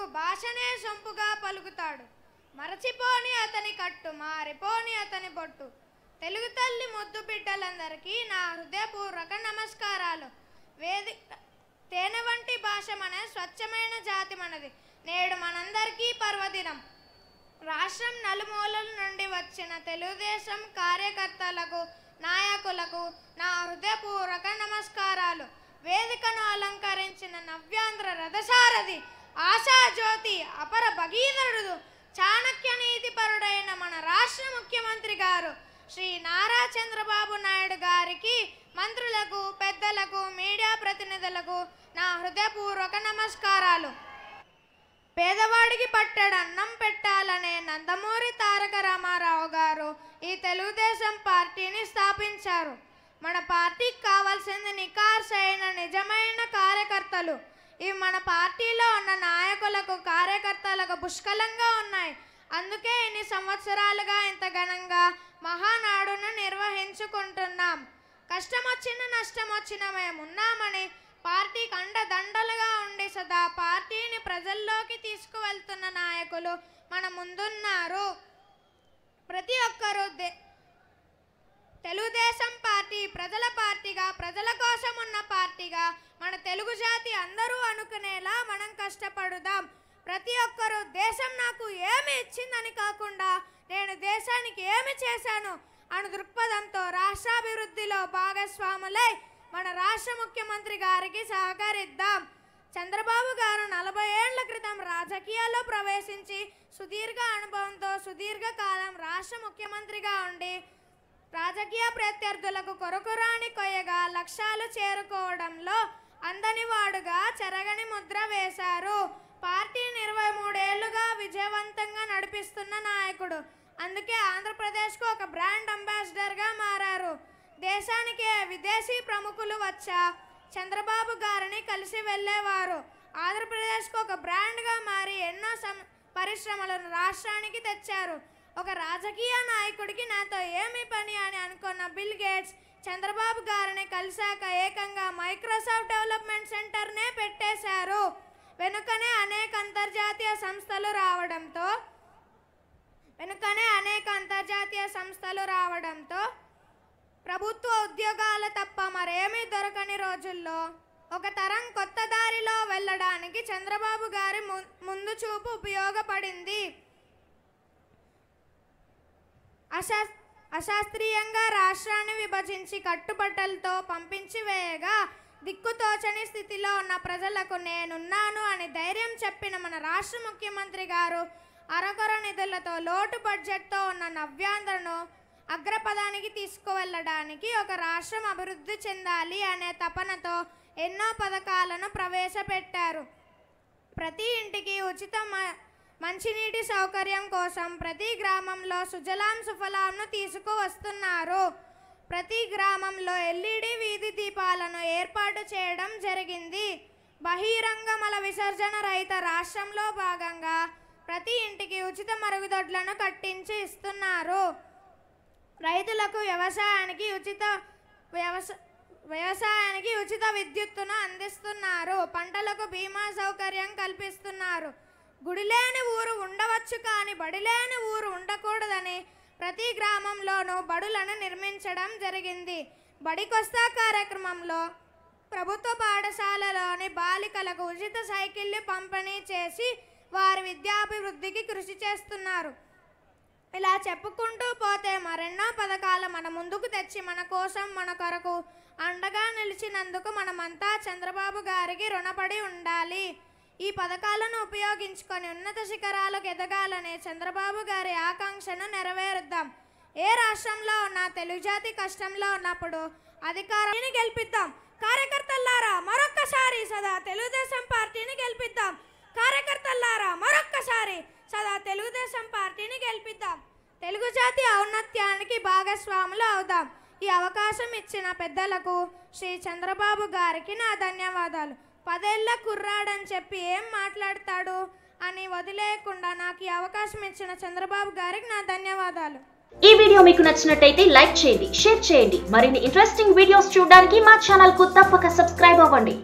తెలుగు భాషనే సొంపుగా పలుకుతాడు. మరచిపోని అతని కట్టు, మారిపోని అతని బొట్టు. తెలుగు తల్లి ముద్దు బిడ్డలందరికీ నా హృదయపూర్వక నమస్కారాలు. తేనె వంటి భాష మన స్వచ్ఛమైన జాతి మనది. నేడు మనందరికీ పర్వదినం. రాష్ట్రం నలుమూలల నుండి వచ్చిన తెలుగుదేశం కార్యకర్తలకు, నాయకులకు నా హృదయపూర్వక నమస్కారాలు. వేదికను అలంకరించిన నవ్యాంధ్ర రథసారథి, ఆశాజ్యోతి, అపర భగీరథుడు, చాణక్య నీతిపరుడైన మన రాష్ట్ర ముఖ్యమంత్రి గారు శ్రీ నారా చంద్రబాబు నాయుడు గారికి, మంత్రులకు, పెద్దలకు, మీడియా ప్రతినిధులకు నా హృదయపూర్వక నమస్కారాలు. పేదవాడికి పట్టెడు అన్నం పెట్టాలనే నందమూరి తారక రామారావు గారు ఈ తెలుగుదేశం పార్టీని స్థాపించారు. మన పార్టీకి కావాల్సింది నికార్సైన నిజమైన కార్యకర్తలు. ఇవి మన పార్టీలో ఉన్న నాయకులకు, కార్యకర్తలకు పుష్కలంగా ఉన్నాయి. అందుకే ఇన్ని సంవత్సరాలుగా ఇంత ఘనంగా మహానాడును నిర్వహించుకుంటున్నాం. కష్టం వచ్చిన నష్టం వచ్చిన మేమున్నామని పార్టీకి అండదండలుగా ఉండి సదా పార్టీని ప్రజల్లోకి తీసుకువెళ్తున్న నాయకులు మన ముందున్నారు. ప్రతి ఒక్కరూ తెలుగుదేశం పార్టీ ప్రజల పార్టీగా, ప్రజల కోసం ఉన్న పార్టీగా మన తెలుగు జాతి అందరూ అనుకునేలా మనం కష్టపడుదాం. ప్రతి ఒక్కరూ దేశం నాకు ఏమి ఇచ్చిందని కాకుండా నేను దేశానికి ఏమి చేశాను అను దృక్పథంతో రాష్ట్రాభివృద్ధిలో భాగస్వాములై మన రాష్ట్ర ముఖ్యమంత్రి గారికి సహకరిద్దాం. చంద్రబాబు గారు 40 ఏళ్ల క్రితం రాజకీయాల్లో ప్రవేశించి సుదీర్ఘ అనుభవంతో సుదీర్ఘకాలం రాష్ట్ర ముఖ్యమంత్రిగా ఉండి రాజకీయ ప్రత్యర్థులకు కొరకురాని కొయ్యగా లక్ష్యాలు చేరుకోవడంలో అందనివాడుగా చెరగని ముద్ర వేశారు. పార్టీని 23 ఏళ్లుగా విజయవంతంగా నడిపిస్తున్న నాయకుడు. అందుకే ఆంధ్రప్రదేశ్కు ఒక బ్రాండ్ అంబాసిడర్గా మారారు. దేశానికి విదేశీ ప్రముఖులు వచ్చా చంద్రబాబు గారిని కలిసి వెళ్ళేవారు. ఆంధ్రప్రదేశ్కు ఒక బ్రాండ్గా మారి ఎన్నో పరిశ్రమలను రాష్ట్రానికి తెచ్చారు. ఒక రాజకీయ నాయకుడికి నాతో ఏమి పని అని అనుకున్న బిల్ గేట్స్ చంద్రబాబు గారిని కలిశాక ఏకంగా మైక్రోసాఫ్ట్ డెవలప్మెంట్ సెంటర్నే పెట్టేశారు. వెనుకనే అనేక అంతర్జాతీయ సంస్థలు రావడంతో ప్రభుత్వ ఉద్యోగాలు తప్ప మరేమీ దొరకని రోజుల్లో ఒక తరం కొత్త దారిలో వెళ్ళడానికి చంద్రబాబు గారి ముందు చూపు ఉపయోగపడింది. అశాస్త్రీయంగా రాష్ట్రాన్ని విభజించి కట్టుబట్టలతో పంపించి వేయగా దిక్కుతోచని స్థితిలో ఉన్న ప్రజలకు నేనున్నాను అని ధైర్యం చెప్పిన మన రాష్ట్ర ముఖ్యమంత్రి గారు అరకొర నిధులతో లోటు బడ్జెట్తో ఉన్న నవ్యాంధ్రను అగ్రపదానికి తీసుకువెళ్ళడానికి, ఒక రాష్ట్రం అభివృద్ధి చెందాలి అనే తపనతో ఎన్నో పథకాలను ప్రవేశపెట్టారు. ప్రతి ఇంటికి ఉచిత మంచినీటి సౌకర్యం కోసం ప్రతి గ్రామంలో సుజలాం సుఫలాంను తీసుకువస్తున్నారు. ప్రతి గ్రామంలో LED వీధి దీపాలను ఏర్పాటు చేయడం జరిగింది. బహిరంగ మల విసర్జన రహిత రాష్ట్రంలో భాగంగా ప్రతి ఇంటికి ఉచిత మరుగుదొడ్లను కట్టించి ఇస్తున్నారు. రైతులకు వ్యవసాయానికి ఉచిత విద్యుత్తును అందిస్తున్నారు. పంటలకు బీమా సౌకర్యం కల్పిస్తున్నారు. గుడిలేని ఊరు ఉండవచ్చు కానీ బడిలేని ఊరు ఉండకూడదని ప్రతి గ్రామంలోనూ బడులను నిర్మించడం జరిగింది. బడికొస్తా కార్యక్రమంలో ప్రభుత్వ పాఠశాలలోని బాలికలకు ఉచిత సైకిళ్లు పంపిణీ చేసి వారి విద్యాభివృద్ధికి కృషి చేస్తున్నారు. ఇలా చెప్పుకుంటూ పోతే మరెన్నో పథకాలు మన ముందుకు తెచ్చి మన కోసం, మన కొరకు అండగా నిలిచినందుకు మనమంతా చంద్రబాబు గారికి రుణపడి ఉండాలి. ఈ పథకాలను ఉపయోగించుకొని ఉన్నత శిఖరాలకు ఎదగాలనే చంద్రబాబు గారి ఆకాంక్షను నెరవేరుద్దాం. ఏ రాష్ట్రంలో ఉన్న తెలుగు జాతి కష్టంలో ఉన్నప్పుడు అధికారాన్ని గెలిపిద్దాం. కార్యకర్తలారా మరొక్కసారి సదా తెలుగుదేశం పార్టీని గెలిపిద్దాం. కార్యకర్తలారా మరొక్కసారి సదా తెలుగుదేశం పార్టీని గెలిపిద్దాం. తెలుగు జాతి ఔన్నత్యానికి భాగస్వాములు అవుదాం. ఈ అవకాశం ఇచ్చిన పెద్దలకు శ్రీ చంద్రబాబు గారికి నా ధన్యవాదాలు. 10 ఏళ్ల కుర్రాడని చెప్పి ఏం మాట్లాడతాడు అని వదిలేయకుండా నాకు ఈ అవకాశం ఇచ్చిన చంద్రబాబు గారికి నా ధన్యవాదాలు. ఈ వీడియో మీకు నచ్చినట్టయితే లైక్ చేయండి, షేర్ చేయండి. మరిన్ని ఇంట్రెస్టింగ్ వీడియోస్ చూడడానికి మా ఛానల్ కు తప్పక సబ్స్క్రైబ్ అవ్వండి.